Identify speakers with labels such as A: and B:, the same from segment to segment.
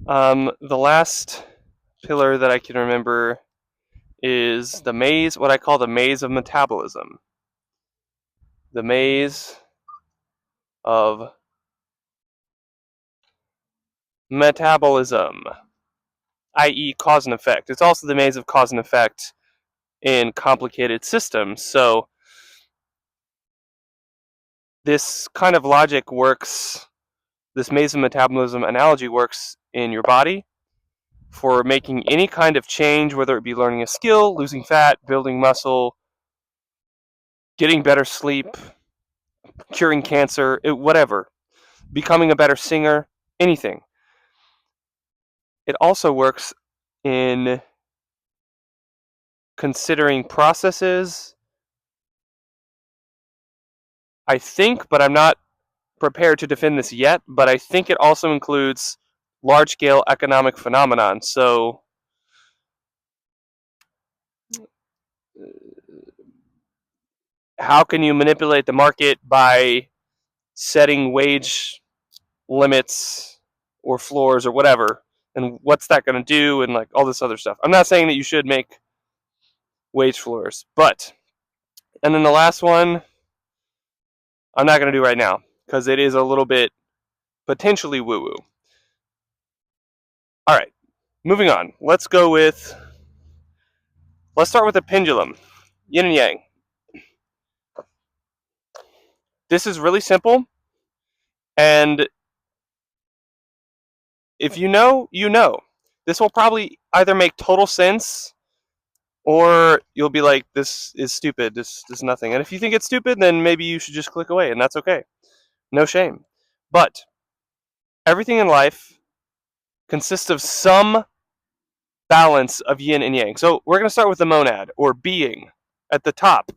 A: The last pillar that I can remember is the maze, what I call the maze of metabolism. The maze of metabolism, i.e., cause and effect. It's also the maze of cause and effect in complicated systems. So, this kind of logic works, this maze of metabolism analogy works in your body for making any kind of change, whether it be learning a skill, losing fat, building muscle, getting better sleep, curing cancer, whatever, becoming a better singer, anything. It also works in considering processes, I think, but I'm not prepared to defend this yet, but I think it also includes large scale economic phenomenon. So, how can you manipulate the market by setting wage limits or floors or whatever? And what's that going to do? And like all this other stuff. I'm not saying that you should make wage floors, but, and then the last one, I'm not going to do right now because it is a little bit potentially woo woo. All right, moving on. Let's start with the pendulum, yin and yang. This is really simple, and if you know, you know. This will probably either make total sense or you'll be like, this is stupid, this is nothing. And if you think it's stupid, then maybe you should just click away, and that's okay. No shame. But everything in life consists of some balance of yin and yang. So we're going to start with the monad, or being. At the top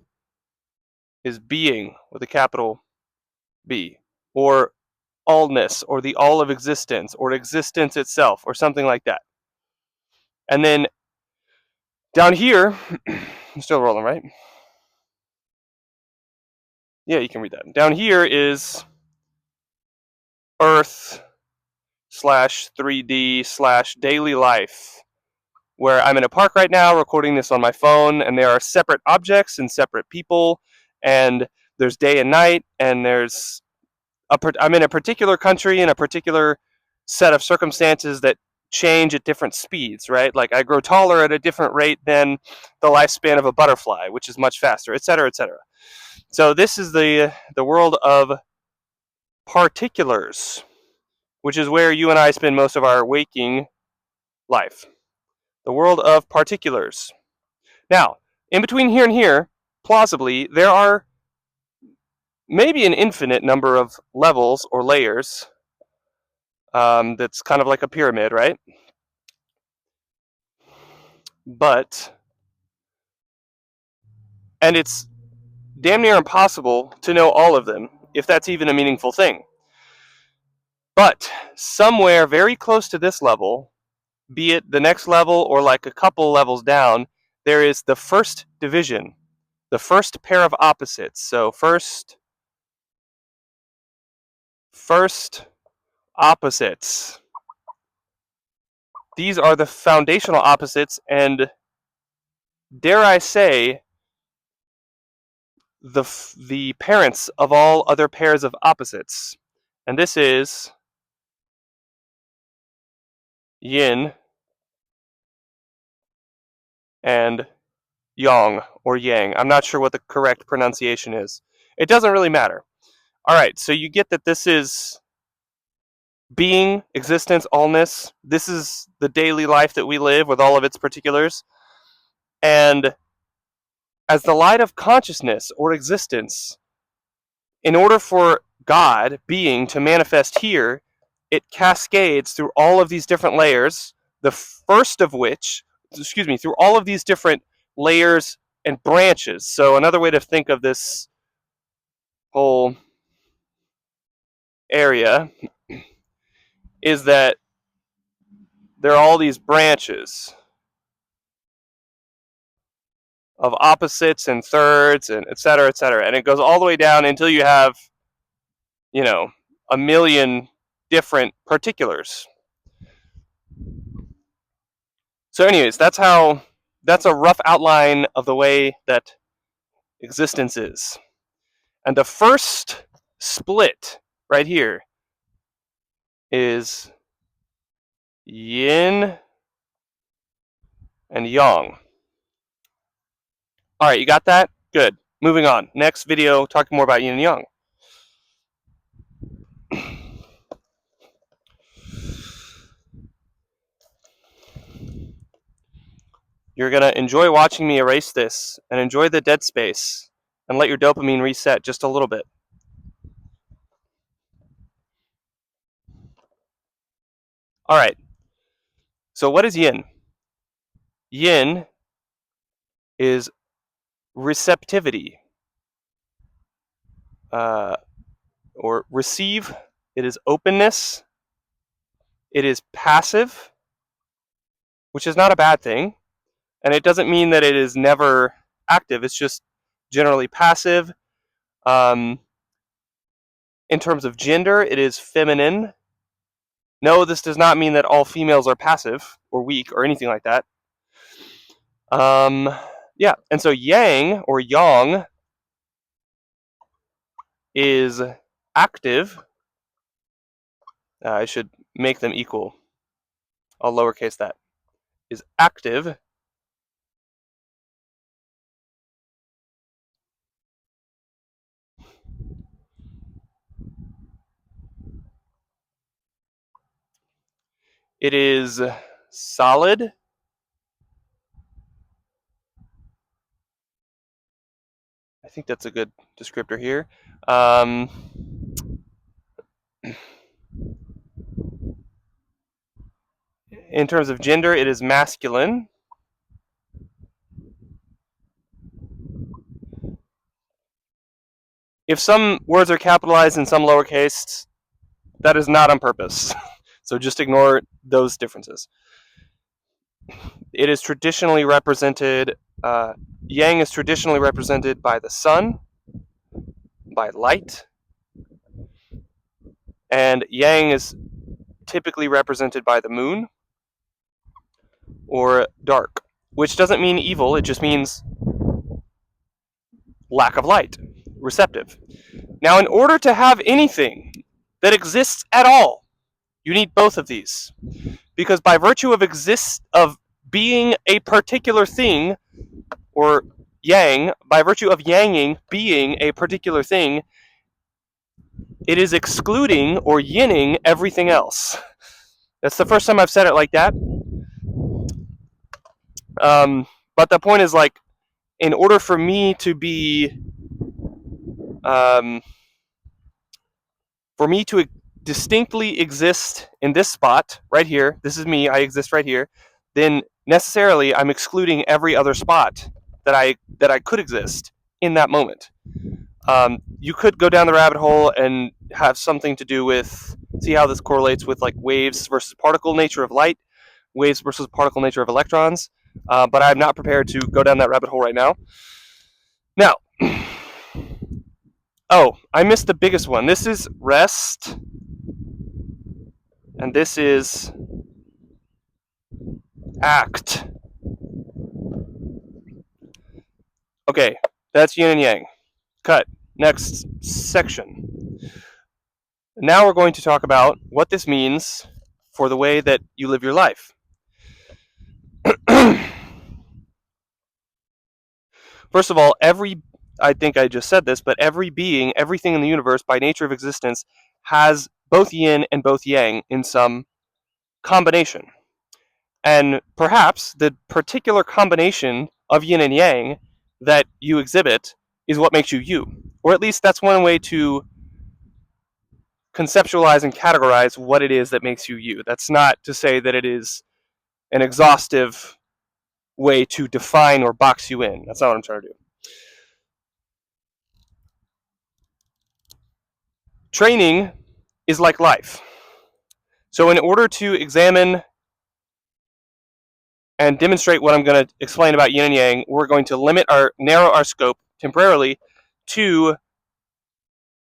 A: is being with a capital B, or allness, or the all of existence, or existence itself, or something like that. And then down here, I'm still rolling, right? Yeah, you can read that. Down here is Earth slash 3D slash daily life, where I'm in a park right now recording this on my phone, and there are separate objects and separate people, and there's day and night, and I'm in a particular country in a particular set of circumstances that change at different speeds, right? Like I grow taller at a different rate than the lifespan of a butterfly, which is much faster, et cetera, et cetera. So this is the world of particulars, which is where you and I spend most of our waking life. The world of particulars. Now, in between here and here, plausibly, there are maybe an infinite number of levels or layers. That's kind of like a pyramid, right? And it's damn near impossible to know all of them, if that's even a meaningful thing. But somewhere very close to this level, be it the next level or like a couple levels down, there is the first division, the first pair of opposites. So first opposites. These are the foundational opposites, and dare I say, the parents of all other pairs of opposites. And this is yin and yang, or yang. I'm not sure what the correct pronunciation is. It doesn't really matter. All right, so you get that this is being, existence, allness. This is the daily life that we live with all of its particulars. And as the light of consciousness or existence, in order for God, being, to manifest here, it cascades through all of these different layers, the first of which, through all of these different layers and branches. So another way to think of this whole area is that there are all these branches of opposites and thirds and et cetera, et cetera. And it goes all the way down until you have, a million different particulars. So anyways, that's a rough outline of the way that existence is. And the first split right here is yin and yang. All right, you got that? Good. Moving on. Next video, talking more about yin and yang. You're going to enjoy watching me erase this and enjoy the dead space and let your dopamine reset just a little bit. All right. So what is yin? Yin is receptivity, or receive. It is openness. It is passive, which is not a bad thing. And it doesn't mean that it is never active. It's just generally passive. In terms of gender, it is feminine. No, this does not mean that all females are passive or weak or anything like that. Yeah, and so yang or yang is active. I should make them equal. I'll lowercase that. Is active. It is solid. I think that's a good descriptor here. In terms of gender, it is masculine. If some words are capitalized and some lowercase, that is not on purpose. So just ignore those differences. It is traditionally represented, yang is traditionally represented by the sun, by light, and yang is typically represented by the moon or dark, which doesn't mean evil, it just means lack of light, receptive. Now, in order to have anything that exists at all, you need both of these. Because by virtue of being a particular thing, or yang, by virtue of yanging being a particular thing, it is excluding or yinning everything else. That's the first time I've said it like that. But the point is, like, in order for me to be, for me to distinctly exist in this spot right here, this is me, I exist right here, then necessarily I'm excluding every other spot that I could exist in that moment. You could go down the rabbit hole and have something to do with, see how this correlates with like waves versus particle nature of light, waves versus particle nature of electrons, but I'm not prepared to go down that rabbit hole right now. Now, oh, I missed the biggest one. This is rest, and this is act. Okay, that's yin and yang. Cut. Next section. Now we're going to talk about what this means for the way that you live your life. First of all, I think I just said this, but every being, everything in the universe, by nature of existence, has both yin and both yang in some combination. And perhaps the particular combination of yin and yang that you exhibit is what makes you you. Or at least that's one way to conceptualize and categorize what it is that makes you you. That's not to say that it is an exhaustive way to define or box you in. That's not what I'm trying to do. Training is like life. So in order to examine and demonstrate what I'm going to explain about yin and yang, we're going to narrow our scope temporarily to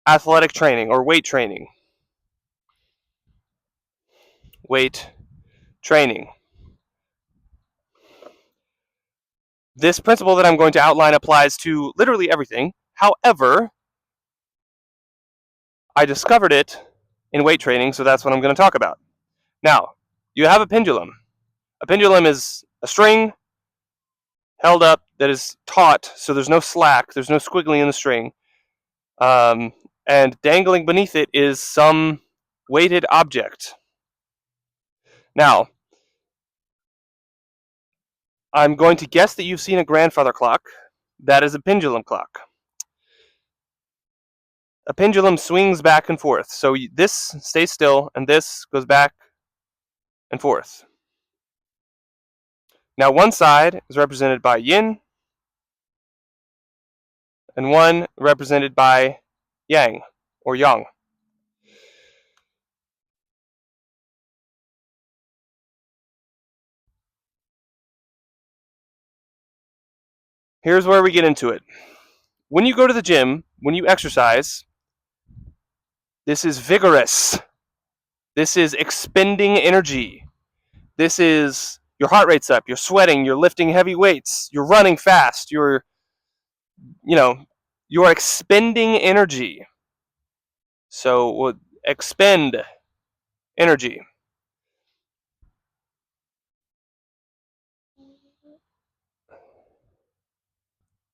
A: athletic training or weight training. Weight training. This principle that I'm going to outline applies to literally everything. However, I discovered it in weight training, so that's what I'm going to talk about. Now, you have a pendulum. A pendulum is a string held up that is taut, so there's no slack, there's no squiggling in the string. And dangling beneath it is some weighted object. Now, I'm going to guess that you've seen a grandfather clock. That is a pendulum clock. A pendulum swings back and forth. So this stays still, and this goes back and forth. Now, one side is represented by yin, and one represented by yang, or yang. Here's where we get into it. When you go to the gym, when you exercise, this is vigorous. This is expending energy. This is your heart rate's up, you're sweating, you're lifting heavy weights, you're running fast, you're expending energy. So we'll expend energy.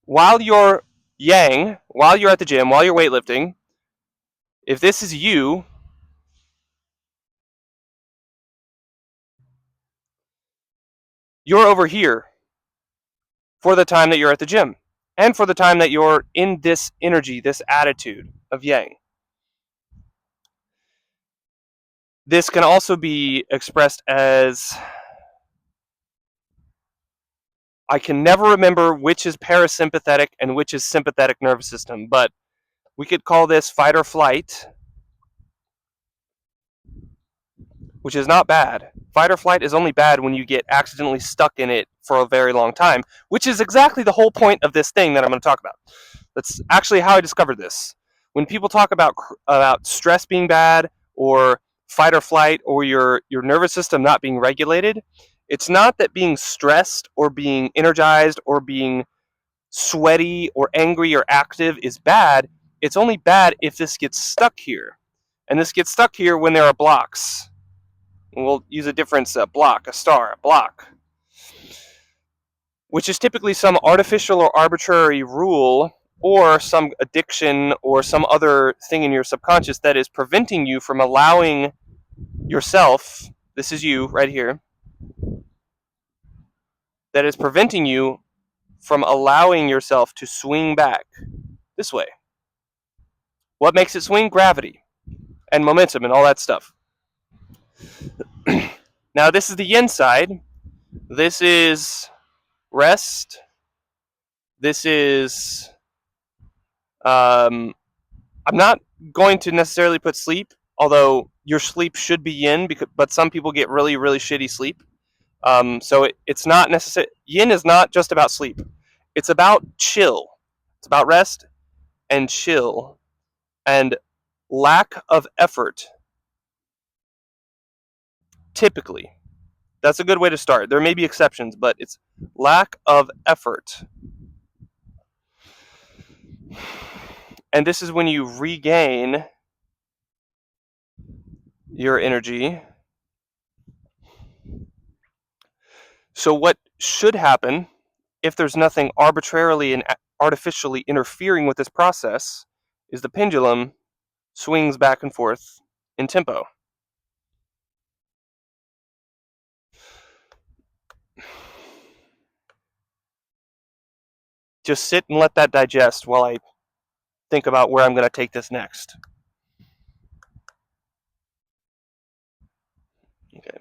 A: While you're yang, while you're at the gym, while you're weightlifting, if this is you, you're over here for the time that you're at the gym and for the time that you're in this energy, this attitude of yang. This can also be expressed as, I can never remember which is parasympathetic and which is sympathetic nervous system, but we could call this fight or flight, which is not bad. Fight or flight is only bad when you get accidentally stuck in it for a very long time, which is exactly the whole point of this thing that I'm going to talk about. That's actually how I discovered this. When people talk about stress being bad or fight or flight or your nervous system not being regulated, it's not that being stressed or being energized or being sweaty or angry or active is bad. It's only bad if this gets stuck here. And this gets stuck here when there are blocks. We'll use a difference, a block, a star, a block, which is typically some artificial or arbitrary rule or some addiction or some other thing in your subconscious that is preventing you from allowing yourself, this is you right here, that is preventing you from allowing yourself to swing back this way. What makes it swing? Gravity and momentum and all that stuff. Now, this is the yin side. This is rest. This is, I'm not going to necessarily put sleep, although your sleep should be yin, but some people get really, really shitty sleep. So it's not necessary. Yin is not just about sleep. It's about chill. It's about rest and chill and lack of effort. Typically, that's a good way to start. There may be exceptions, but it's lack of effort. And this is when you regain your energy. So what should happen, if there's nothing arbitrarily and artificially interfering with this process, is the pendulum swings back and forth in tempo. Just sit and let that digest while I think about where I'm going to take this next. Okay.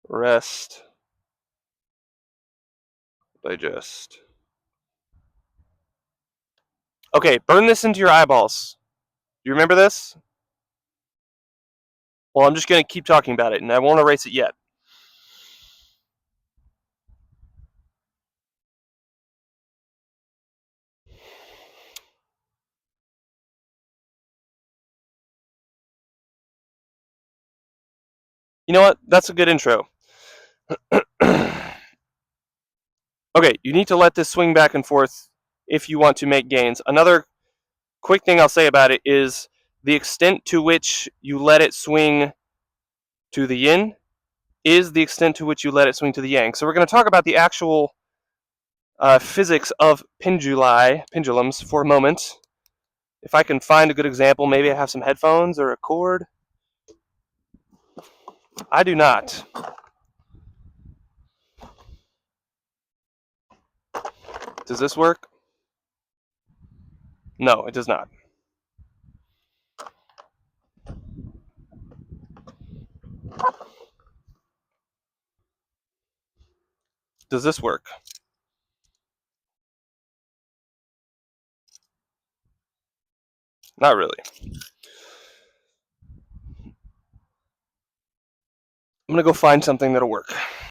A: Rest. Digest. Okay, burn this into your eyeballs. Do you remember this? Well, I'm just going to keep talking about it, and I won't erase it yet. You know what? That's a good intro. Okay, you need to let this swing back and forth if you want to make gains. Another quick thing I'll say about it is the extent to which you let it swing to the yin is the extent to which you let it swing to the yang. So we're going to talk about the actual physics of pendulums, for a moment. If I can find a good example, maybe I have some headphones or a cord. I do not. Does this work? No, it does not. Does this work? Not really. I'm going to go find something that'll work.